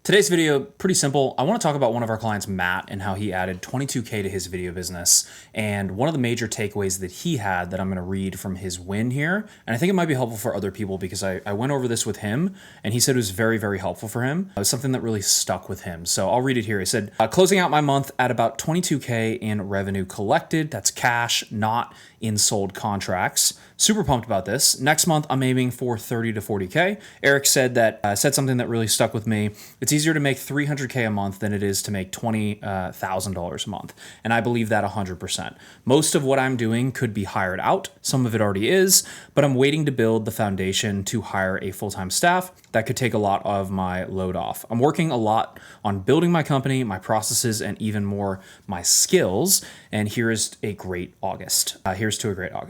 Today's video, pretty simple. I want to talk about one of our clients, Matt, and how he added 22K to his video business. And one of the major takeaways that he had that I'm going to read from his win here. And I think it might be helpful for other people because I went over this with him and he said it was very, very helpful for him. It was something that really stuck with him. So I'll read it here. He said, closing out my month at about 22K in revenue collected. That's cash, not in sold contracts. Super pumped about this. Next month, I'm aiming for 30 to 40K. Eric said something that really stuck with me. It's easier to make 300K a month than it is to make $20,000 a month. And I believe that 100%. Most of what I'm doing could be hired out. Some of it already is, but I'm waiting to build the foundation to hire a full-time staff that could take a lot of my load off. I'm working a lot on building my company, my processes, and even more my skills. And here's to a great August.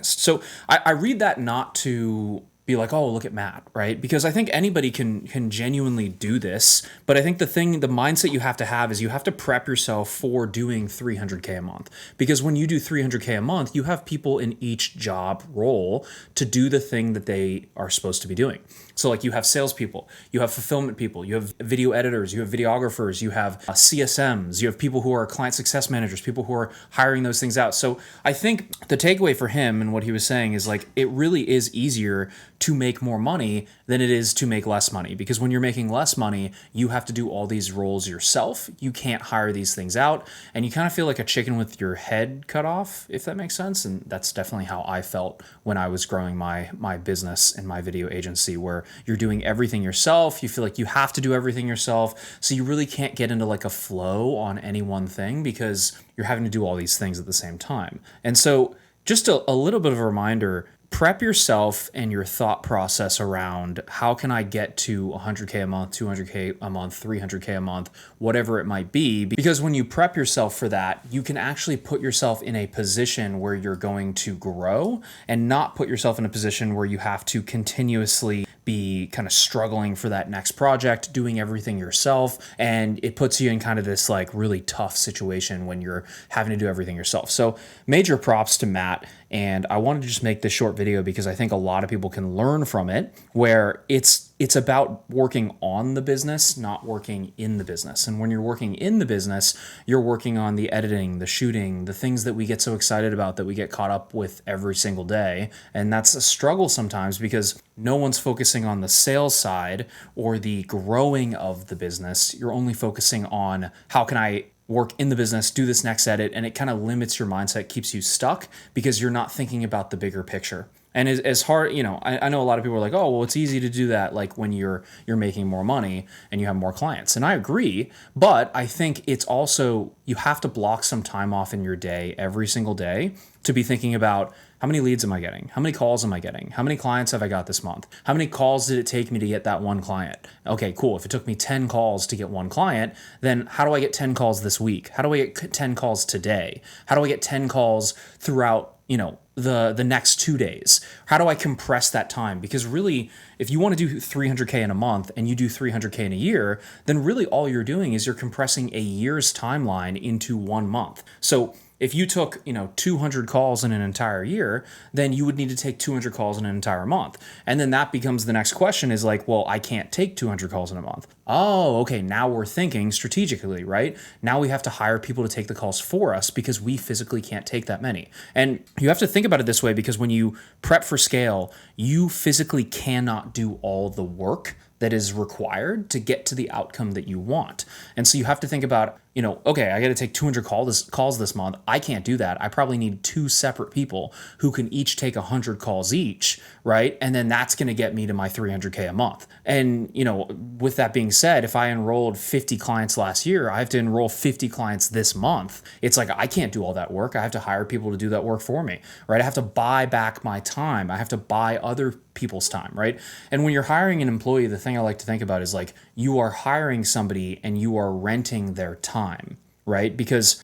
So I read that not to be like, oh, look at Matt, right? Because I think anybody can genuinely do this. But I think the mindset you have to have is you have to prep yourself for doing 300K a month. Because when you do 300K a month, you have people in each job role to do the thing that they are supposed to be doing. So like you have salespeople, you have fulfillment people, you have video editors, you have videographers, you have CSMs, you have people who are client success managers, people who are hiring those things out. So I think the takeaway for him and what he was saying is like, it really is easier to make more money than it is to make less money. Because when you're making less money, you have to do all these roles yourself. You can't hire these things out. And you kind of feel like a chicken with your head cut off, if that makes sense. And that's definitely how I felt when I was growing my business and my video agency, where you're doing everything yourself. You feel like you have to do everything yourself. So you really can't get into like a flow on any one thing because you're having to do all these things at the same time. And so just a little bit of a reminder, prep yourself and your thought process around how can I get to 100K a month, 200K a month, 300K a month, whatever it might be. Because when you prep yourself for that, you can actually put yourself in a position where you're going to grow and not put yourself in a position where you have to continuously be kind of struggling for that next project, doing everything yourself. And it puts you in kind of this like really tough situation when you're having to do everything yourself. So major props to Matt. And I wanted to just make this short video because I think a lot of people can learn from it, where it's about working on the business, not working in the business. And when you're working in the business, you're working on the editing, the shooting, the things that we get so excited about that we get caught up with every single day. And that's a struggle sometimes because no one's focusing on the sales side or the growing of the business. You're only focusing on how can I work in the business, do this next edit, and it kind of limits your mindset, keeps you stuck because you're not thinking about the bigger picture. And as hard, I know a lot of people are like, oh, well, it's easy to do that like when you're making more money and you have more clients. And I agree, but I think it's also, you have to block some time off in your day every single day to be thinking about how many leads am I getting? How many calls am I getting? How many clients have I got this month? How many calls did it take me to get that one client? Okay, cool. If it took me 10 calls to get one client, then how do I get 10 calls this week? How do I get 10 calls today? How do I get 10 calls throughout, the next 2 days? How do I compress that time? Because really, if you want to do 300K in a month and you do 300K in a year, then really all you're doing is you're compressing a year's timeline into 1 month. So if you took, 200 calls in an entire year, then you would need to take 200 calls in an entire month. And then that becomes the next question is like, well, I can't take 200 calls in a month. Oh, okay. Now we're thinking strategically, right? Now we have to hire people to take the calls for us because we physically can't take that many. And you have to think about it this way because when you prep for scale, you physically cannot do all the work that is required to get to the outcome that you want. And so you have to think about, okay, I got to take 200 calls this month. I can't do that. I probably need 2 separate people who can each take 100 calls each, right? And then that's going to get me to my 300K a month. And, with that being said, if I enrolled 50 clients last year, I have to enroll 50 clients this month. It's like, I can't do all that work. I have to hire people to do that work for me, right? I have to buy back my time. I have to buy other people's time, right? And when you're hiring an employee, the thing I like to think about is like, you are hiring somebody and you are renting their time, right? Because,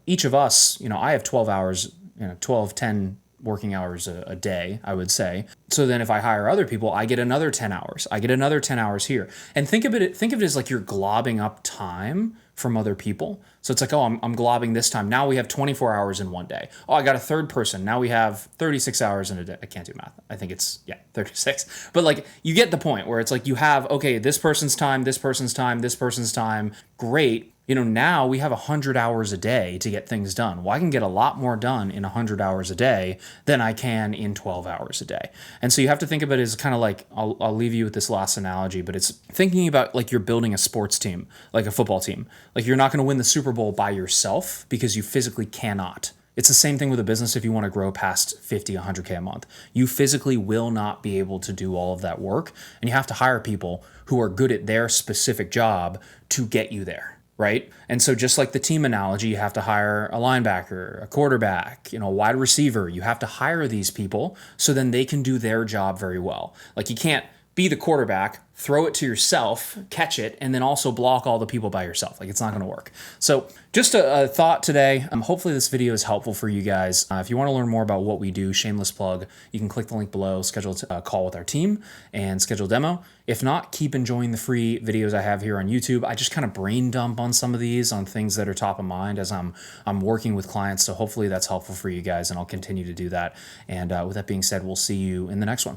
each of us, I have 12 hours, 12, 10, working hours a day, I would say. So then if I hire other people, I get another 10 hours. I get another 10 hours here. And think of it as like you're globbing up time from other people. So it's like, oh, I'm globbing this time. Now we have 24 hours in one day. Oh, I got a third person. Now we have 36 hours in a day. I can't do math. I think it's, 36. But like, you get the point where it's like you have, okay, this person's time, this person's time, this person's time. Great. Now we have 100 hours a day to get things done. Well, I can get a lot more done in 100 hours a day than I can in 12 hours a day. And so you have to think of it as kind of like, I'll leave you with this last analogy, but it's thinking about like you're building a sports team, like a football team. Like you're not going to win the Super Bowl by yourself because you physically cannot. It's the same thing with a business if you want to grow past 50, 100K a month. You physically will not be able to do all of that work, and you have to hire people who are good at their specific job to get you there. Right? And so just like the team analogy, you have to hire a linebacker, a quarterback, a wide receiver. You have to hire these people so then they can do their job very well. Like you can't be the quarterback, throw it to yourself, catch it, and then also block all the people by yourself. Like it's not going to work. So just a thought today. Hopefully this video is helpful for you guys. If you want to learn more about what we do, shameless plug, you can click the link below, schedule a call with our team and schedule a demo. If not, keep enjoying the free videos I have here on YouTube. I just kind of brain dump on some of these on things that are top of mind as I'm working with clients. So hopefully that's helpful for you guys, and I'll continue to do that. And with that being said, we'll see you in the next one.